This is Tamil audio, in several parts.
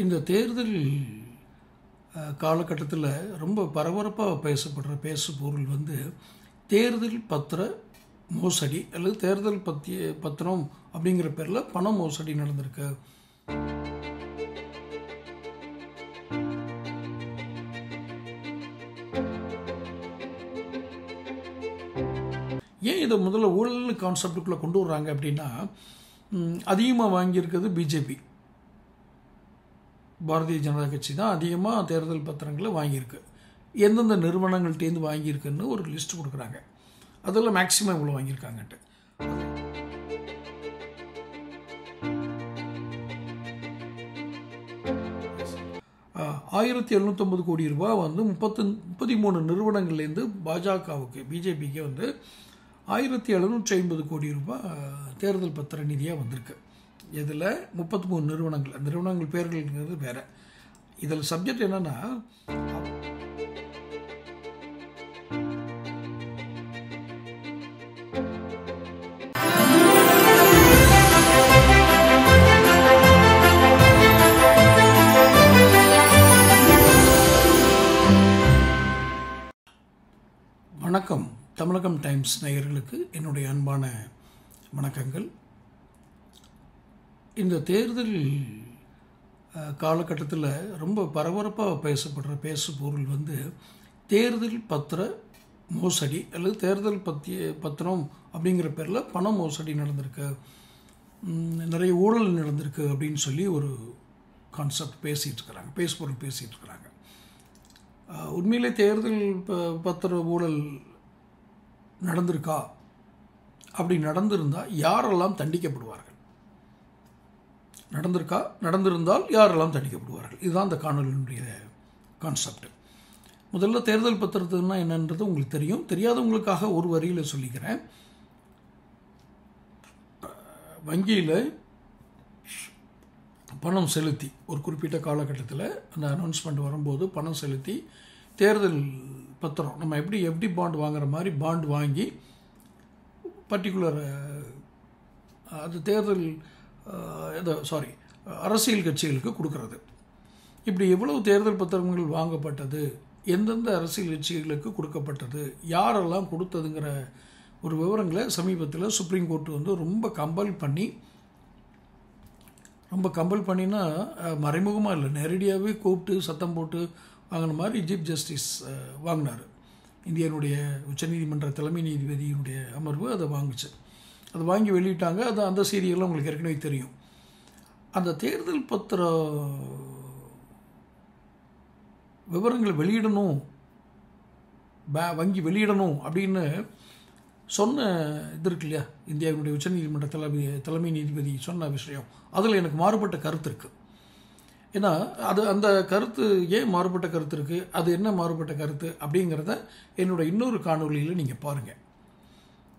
இந்த தேர்தல் காலகட்டத்தில் ரொம்ப பரபரப்பாக பேசப்படுற பொருள் வந்து தேர்தல் பத்திர மோசடி அல்லது தேர்தல் பத்திரம் அப்படிங்கிற பேரில் பண மோசடி நடந்திருக்கு. ஏன் இதை முதல்ல ஊழல் கான்செப்டுக்குள்ளே கொண்டு வர்றாங்க அப்படின்னா, அதிகமாக வாங்கியிருக்கிறது பிஜேபி, பாரதிய ஜனதா கட்சி தான் அதிகமாக தேர்தல் பத்திரங்களை வாங்கியிருக்கு. எந்தெந்த நிறுவனங்கள்டேருந்து வாங்கியிருக்குன்னு ஒரு லிஸ்ட் கொடுக்குறாங்க. அதில் மேக்சிமம் இவ்வளோ வாங்கியிருக்காங்கன்ட்டு. 1750 கோடி ரூபா வந்து 33 நிறுவனங்கள்லேருந்து பாஜகவுக்கு பிஜேபிக்கு வந்து 1750 கோடி ரூபாய் தேர்தல் பத்திர நிதியாக வந்திருக்கு. இதில் 33 நிறுவனங்கள், அந்த நிறுவனங்கள் பேர்கள்ங்கிறது வேறு. இதில் சப்ஜெக்ட் என்னென்னா, வணக்கம். தமிழகம் டைம்ஸ் நேயர்களுக்கு என்னுடைய அன்பான வணக்கங்கள். இந்த தேர்தல் காலகட்டத்தில் ரொம்ப பரபரப்பாக பேசப்படுற பொருள் வந்து தேர்தல் பத்திர மோசடி அல்லது தேர்தல் பத்திரம் அப்படிங்கிற பேரில் பண மோசடி நடந்திருக்கு, நிறைய ஊழல் நடந்திருக்கு அப்படின்னு சொல்லி ஒரு கான்செப்ட் பேசிகிட்டு இருக்கிறாங்க, பொருள் பேசிகிட்டு இருக்கிறாங்க. உண்மையிலே தேர்தல் பத்திர ஊழல் நடந்திருக்கா? அப்படி நடந்திருந்தால் யாரெல்லாம் தண்டிக்கப்படுவார்கள்? நடந்திருந்தால் யாரெல்லாம் தண்டிக்கப்படுவார்கள்? இதுதான் இந்த காணொலியினுடைய கான்செப்ட். முதல்ல தேர்தல் பத்திரத்துன்னா என்னன்றது உங்களுக்கு தெரியும். தெரியாதவங்களுக்காக ஒரு வரியில் சொல்லிக்கிறேன். வங்கியில் பணம் செலுத்தி ஒரு குறிப்பிட்ட காலகட்டத்தில் அந்த அனௌன்ஸ்மெண்ட் வரும்போது பணம் செலுத்தி தேர்தல் பத்திரம், நம்ம எப்படி பாண்ட் வாங்குற மாதிரி பாண்ட் வாங்கி பர்டிகுலர் அது தேர்தல் அரசியல் கட்சிகளுக்கு கொடுக்கறது. இப்படி எவ்வளவு தேர்தல் பத்திரங்கள் வாங்கப்பட்டது, எந்தெந்த அரசியல் கட்சிகளுக்கு கொடுக்கப்பட்டது, யாரெல்லாம் கொடுத்ததுங்கிற ஒரு விவரங்களை சமீபத்தில் சுப்ரீம் கோர்ட் வந்து ரொம்ப கம்பல் பண்ணினா மறைமுகமாக இல்லை, நேரடியாகவே கூப்பிட்டு சத்தம் போட்டு வாங்கின மாதிரி சீஃப் ஜஸ்டிஸ் வாங்கினார். இந்தியனுடைய உச்சநீதிமன்ற தலைமை நீதிபதியினுடைய அமர்வு அதை வாங்குச்சு. அதை வாங்கி வெளியிட்டாங்க. அது அந்த செய்திகள்லாம் உங்களுக்கு ஏற்கனவே தெரியும். அந்த தேர்தல் பத்திர விவரங்களை வெளியிடணும், வங்கி வெளியிடணும் அப்படின்னு சொன்ன இது இருக்கு இல்லையா, இந்தியாவினுடைய உச்சநீதிமன்ற தலைமை நீதிபதி சொன்ன விஷயம், அதில் எனக்கு மாறுபட்ட கருத்து இருக்குது. ஏன்னா அந்த கருத்து ஏன் மாறுபட்ட கருத்து இருக்குது, அது என்ன மாறுபட்ட கருத்து அப்படிங்கிறத என்னோட இன்னொரு காணொலியில் நீங்கள் பாருங்கள்.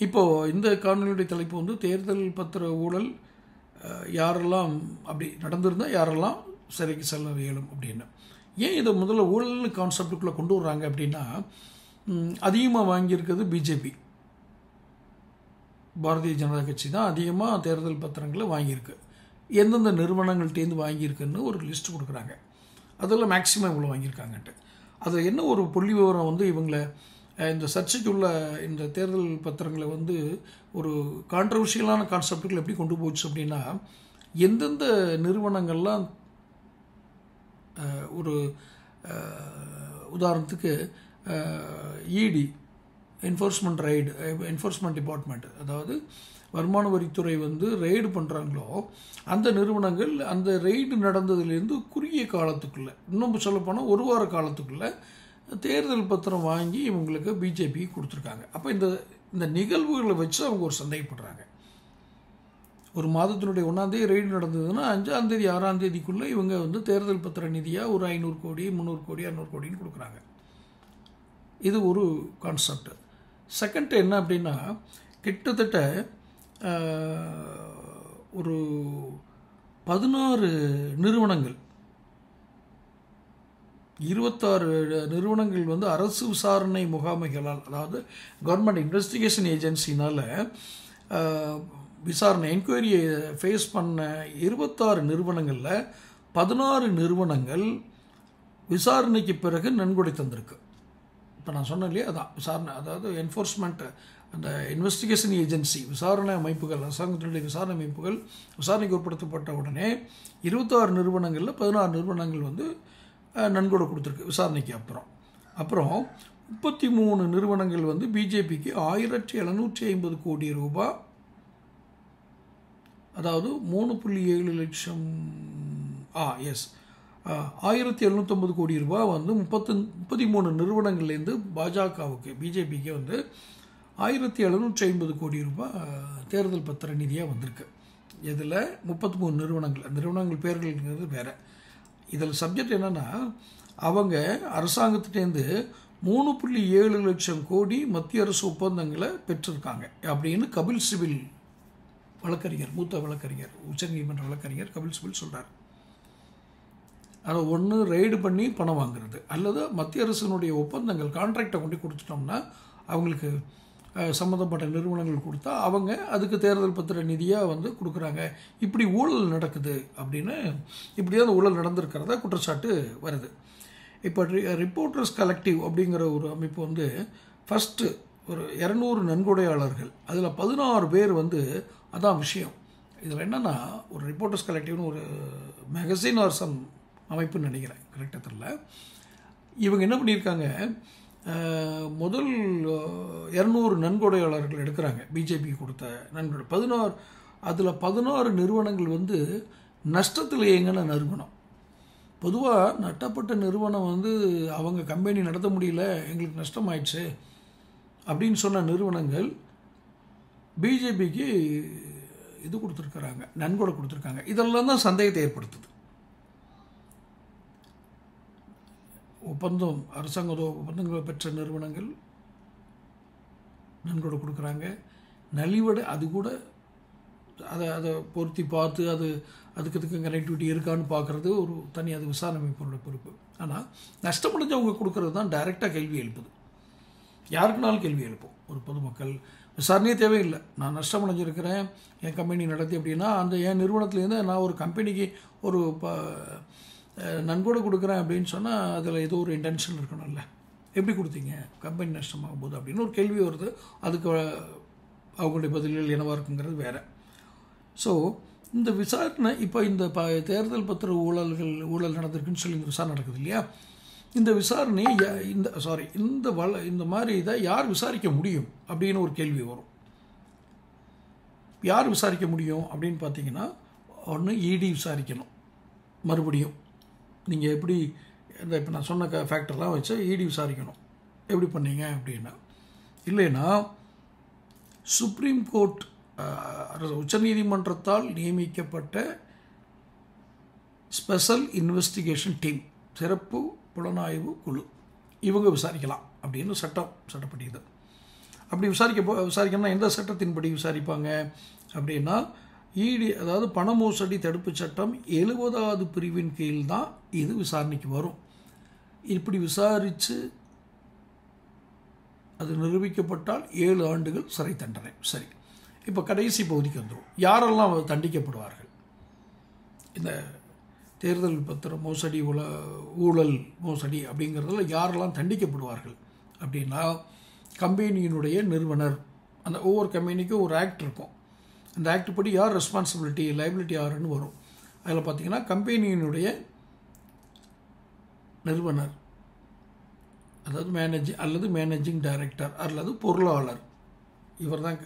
இப்போது இந்த காணொலியுடைய தலைப்பு வந்து தேர்தல் பத்திர ஊழல் யாரெல்லாம் அப்படி நடந்திருந்தால் யாரெல்லாம் சிறைக்கு செல்ல இயலும் அப்படின்னு. ஏன் இதை முதல்ல ஊழல் கான்செப்டுக்குள்ளே கொண்டு வர்றாங்க அப்படின்னா, அதிகமாக வாங்கியிருக்கிறது பிஜேபி, பாரதிய ஜனதா கட்சி தான் அதிகமாக தேர்தல் பத்திரங்களை வாங்கியிருக்கு. எந்தெந்த நிறுவனங்கள்டேருந்து வாங்கியிருக்குன்னு ஒரு லிஸ்ட் கொடுக்குறாங்க. அதில் மேக்சிமம் இவ்வளோ வாங்கியிருக்காங்கன்ட்டு. அது என்ன ஒரு புள்ளி விவரம் வந்து இவங்களை இந்த சர்ச்சைக்குள்ள இந்த தேர்தல் பத்திரங்களை வந்து ஒரு கான்ட்ரவர்ஷியலான கான்செப்டுகள் எப்படி கொண்டு போச்சு அப்படின்னா, எந்தெந்த நிறுவனங்கள்லாம் ஒரு உதாரணத்துக்கு இடி என்ஃபோர்ஸ்மெண்ட் டிபார்ட்மெண்ட், அதாவது வருமான வரித்துறை வந்து ரெய்டு பண்ணுறாங்களோ அந்த நிறுவனங்கள் அந்த ரெய்டு நடந்ததுலேருந்து குறுகிய காலத்துக்குள்ளே, இன்னும் சொல்லப்போனால் ஒரு வார காலத்துக்குள்ளே தேர்தல் பத்திரம் வாங்கி இவங்களுக்கு பிஜேபி கொடுத்துருக்காங்க. அப்போ இந்த நிகழ்வுகளை வச்சு அவங்க ஒரு சந்தேகப்படுறாங்க. ஒரு மாதத்தினுடைய 1ஆம் தேதி ரெய்டு நடந்ததுன்னா 5ஆம் தேதி 6ஆம் தேதிக்குள்ளே இவங்க வந்து தேர்தல் பத்திர நிதியாக ஒரு 500 கோடி 300 கோடி 600 கோடின்னு கொடுக்குறாங்க. இது ஒரு கான்செப்ட். செகண்ட் என்ன அப்படின்னா, கிட்டத்தட்ட ஒரு 16 நிறுவனங்கள் 26 நிறுவனங்கள் வந்து அரசு விசாரணை முகாமைகளால், அதாவது கவர்மெண்ட் இன்வெஸ்டிகேஷன் ஏஜென்சினால் விசாரணை என்கொயரியை ஃபேஸ் பண்ண 26 நிறுவனங்களில் 16 நிறுவனங்கள் விசாரணைக்கு பிறகு நன்கொடை தந்திருக்கு. இப்போ நான் சொன்னேன் இல்லையா, அதான் விசாரணை, அதாவது என்ஃபோர்ஸ்மெண்ட், அந்த இன்வெஸ்டிகேஷன் ஏஜென்சி, விசாரணை அமைப்புகள், அரசாங்கத்தினுடைய விசாரணை அமைப்புகள் விசாரணைக்கு உட்படுத்தப்பட்ட உடனே 26 நிறுவனங்களில் 16 நிறுவனங்கள் வந்து நன்கொடை கொடுத்துருக்கு விசாரணைக்கு அப்புறம் 33 நிறுவனங்கள் வந்து பிஜேபிக்கு 1750 கோடி ரூபாய், அதாவது 3.7 லட்சம் 1750 கோடி ரூபாய் வந்து 33 நிறுவனங்கள்லேருந்து பாஜகவுக்கு, பிஜேபிக்கு வந்து 1750 கோடி ரூபாய் தேர்தல் பத்திர நிதியாக வந்திருக்கு. இதில் 33 நிறுவனங்கள், அந்த நிறுவனங்கள் பேர்கள்ங்கிறது வேறு. இதில் சப்ஜெக்ட் என்னென்னா, அவங்க அரசாங்கத்திட்டேருந்து 3.7 லட்சம் கோடி மத்திய அரசு ஒப்பந்தங்களை பெற்றிருக்காங்க அப்படின்னு கபில் சிபில் வழக்கறிஞர், மூத்த வழக்கறிஞர், உச்சநீதிமன்ற வழக்கறிஞர் கபில் சிபில் சொல்கிறார். அதை ஒன்று ரெய்டு பண்ணி பணம் வாங்குறது, அல்லது மத்திய அரசினுடைய ஒப்பந்தங்கள் கான்ட்ராக்டை கொண்டு கொடுத்துட்டோம்னா அவங்களுக்கு சம்மந்தப்பட்ட நிறுவனங்கள் கொடுத்தா அவங்க அதுக்கு தேர்தல் பத்திர நிதியாக வந்து கொடுக்குறாங்க. இப்படி ஊழல் நடக்குது அப்படின்னு, இப்படியே அந்த ஊழல் நடந்திருக்கிறதா குற்றச்சாட்டு வருது. இப்போ ரிப்போர்ட்டர்ஸ் கலெக்டிவ் அப்படிங்கிற ஒரு அமைப்பு வந்து ஃபஸ்ட்டு ஒரு 200 நன்கொடையாளர்கள், அதில் 16 பேர் வந்து, அதான் விஷயம். இதில் என்னென்னா, ஒரு ரிப்போர்ட்டர்ஸ் கலெக்டிவ்னு ஒரு மேகசின் ஆர் சம் அமைப்புன்னு நினைக்கிறேன், கரெக்டாக தெரியல. இவங்க என்ன பண்ணியிருக்காங்க, முதல் 200 நன்கொடையாளர்கள் எடுக்கிறாங்க, பிஜேபி கொடுத்த நன்கொடை 16. அதில் 16 நிறுவனங்கள் வந்து நஷ்டத்தில் இயங்கின நிறுவனம். பொதுவாக நட்டப்பட்ட நிறுவனம் வந்து அவங்க கம்பெனி நடத்த முடியல, எங்களுக்கு நஷ்டமாயிடுச்சு அப்படின்னு சொன்ன நிறுவனங்கள் பிஜேபிக்கு இது கொடுத்துருக்குறாங்க, நன்கொடை கொடுத்துருக்காங்க. இதெல்லாம் தான் சந்தேகத்தை ஏற்படுத்துது. அரசாங்க ஒப்பந்தங்களை பெற்ற நிறுவனங்கள் நன்கொடை கொடுக்குறாங்க. நலிவடை, அது கூட அதை பொருத்தி பார்த்து அதுக்கு கனெக்டிவிட்டி இருக்கான்னு பார்க்குறது ஒரு தனி, அது விசாரணை அமைப்போட பொறுப்பு. ஆனால் நஷ்டமடைஞ்சவங்க கொடுக்கறது தான் டைரெக்டாக கேள்வி எழுப்புது. யாருக்குனாலும் கேள்வி எழுப்போம். ஒரு பொதுமக்கள் விசாரணையே தேவையில்லை, நான் நஷ்டமடைஞ்சிருக்கிறேன், என் கம்பெனி நடத்தி அப்படின்னா, அந்த என் நிறுவனத்துலேருந்து நான் ஒரு கம்பெனிக்கு ஒரு நன்கொடை கொடுக்குறேன் அப்படின்னு சொன்னால் அதில் ஏதோ ஒரு இன்டென்ஷன் இருக்கணும்ல. எப்படி கொடுத்தீங்க, கம்பெனி நஷ்டமாகும் போது அப்படின்னு ஒரு கேள்வி வருது. அதுக்கு அவங்களுடைய பதில்கள் என்னவாக இருக்குங்கிறது வேறு. ஸோ இந்த விசாரணை, இப்போ இந்த தேர்தல் பத்திர ஊழல் நடந்திருக்குன்னு சொல்லி இந்த விசாரணை நடக்குது இல்லையா, இந்த விசாரணையை இந்த மாதிரி இதை யார் விசாரிக்க முடியும் அப்படின்னு ஒரு கேள்வி வரும். யார் விசாரிக்க முடியும் அப்படின்னு பார்த்தீங்கன்னா, ஒன்று இடி விசாரிக்கணும். மறுபடியும் நீங்கள் எப்படி இப்போ நான் சொன்ன ஃபேக்டர்லாம் வச்சு இடி விசாரிக்கணும், எப்படி பண்ணீங்க அப்படின்னா. இல்லைன்னா சுப்ரீம் கோர்ட், உச்சநீதிமன்றத்தால் நியமிக்கப்பட்ட ஸ்பெஷல் இன்வெஸ்டிகேஷன் டீம், சிறப்பு புலனாய்வு குழு, இவங்க விசாரிக்கலாம் அப்படின்னு சட்டப்படி இது. அப்படி விசாரிக்கணும்னா எந்த சட்டத்தின்படி விசாரிப்பாங்க அப்படின்னா, இடி, அதாவது பண மோசடி தடுப்பு சட்டம் 70வது பிரிவின் கீழ் தான் இது விசாரணைக்கு வரும். இப்படி விசாரித்து அது நிரூபிக்கப்பட்டால் 7 ஆண்டுகள் சிறை தண்டனை. சரி, இப்போ கடைசி பகுதிக்கு வந்துடும். யாரெல்லாம் தண்டிக்கப்படுவார்கள்? இந்த தேர்தல் பத்திர மோசடி, ஊழல் மோசடி அப்படிங்கிறதுல யாரெல்லாம் தண்டிக்கப்படுவார்கள் அப்படின்னா, கம்பெனியினுடைய நிறுவனர், அந்த ஒவ்வொரு கம்பெனிக்கும் ஒரு ஆக்ட் இருக்கும். அந்த ஆக்ட் படி யார் ரெஸ்பான்சிபிலிட்டி, லைபிலிட்டி யாருன்னு வரும். அதில் பார்த்தீங்கன்னா கம்பெனியினுடைய நிறுவனர், அதாவது மேனேஜிங் டைரக்டர் அல்லது பொருளாளர், இவர் தான்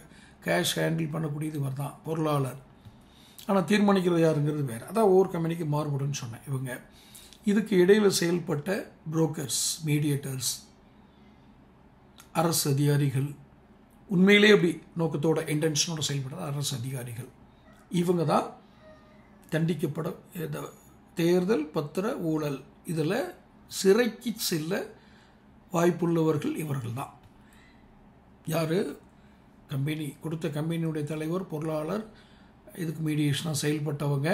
கேஷ் ஹேண்டில் பண்ணக்கூடியது, இவர் தான் பொருளாளர். ஆனால் தீர்மானிக்கிறது யாருங்கிறது வேறு. அதான் ஒவ்வொரு கம்பெனிக்கு மாறுபடுன்னு சொன்னேன். இவங்க இதுக்கு இடையில் செயல்பட்ட புரோக்கர்ஸ், மீடியேட்டர்ஸ், அரசு அதிகாரிகள், உண்மையிலே அப்படி நோக்கத்தோட இன்டென்ஷனோட செயல்படுற அரசு அதிகாரிகள், இவங்க தான் தண்டிக்கப்பட. தேர்தல் பத்திர ஊழல் இதில் சிறைக்கு செல்ல வாய்ப்புள்ளவர்கள் இவர்கள் தான். யார்? கம்பெனி கொடுத்த கம்பெனியுடைய தலைவர், பொருளாளர், இதுக்கு மீடியேஷனாக செயல்பட்டவங்க,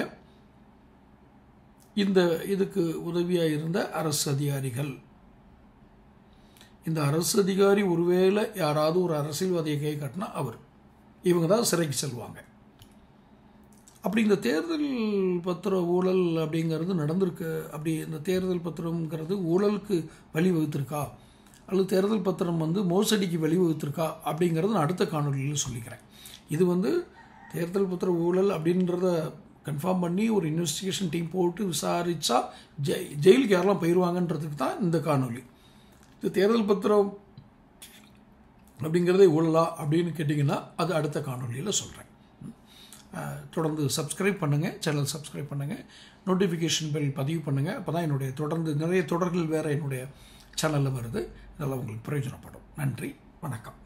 இதுக்கு உதவியாக இருந்த அரசு அதிகாரிகள். இந்த அரசு அதிகாரி ஒருவேளை யாராவது ஒரு அரசியல்வாதியை கை காட்டினா இவங்க தான் சிறைக்கு செல்வாங்க. அப்படி இந்த தேர்தல் பத்திர ஊழல் அப்படிங்கிறது நடந்திருக்கு, அப்படி இந்த தேர்தல் பத்திரம்ங்கிறது ஊழலுக்கு வழிவகுத்திருக்கா அல்லது தேர்தல் பத்திரம் மோசடிக்கு வழிவகுத்திருக்கா அப்படிங்கிறது நான் அடுத்த காணொலியில் சொல்லிக்கிறேன். இது தேர்தல் பத்திர ஊழல் அப்படின்றத கன்ஃபார்ம் பண்ணி ஒரு இன்வெஸ்டிகேஷன் டீம் போட்டு விசாரித்தா ஜெயிலுக்கு யாரெல்லாம் போயிடுவாங்கன்றதுக்கு தான் இந்த காணொலி. இது தேர்தல் பத்திரம் அப்படிங்கிறதே ஊழலா அப்படின்னு கேட்டிங்கன்னா அது அடுத்த காணொலியில் சொல்கிறேன். தொடர்ந்து சப்ஸ்கிரைப் பண்ணுங்கள், சேனல் சப்ஸ்கிரைப் பண்ணுங்கள், நோட்டிஃபிகேஷன் பெல் பதிவு பண்ணுங்கள். அப்போ தான் என்னுடைய தொடர்ந்து நிறைய தொடர்கள் வேறு என்னுடைய சேனலில் வருது. இதெல்லாம் உங்களுக்கு பிரயோஜனப்படும். நன்றி, வணக்கம்.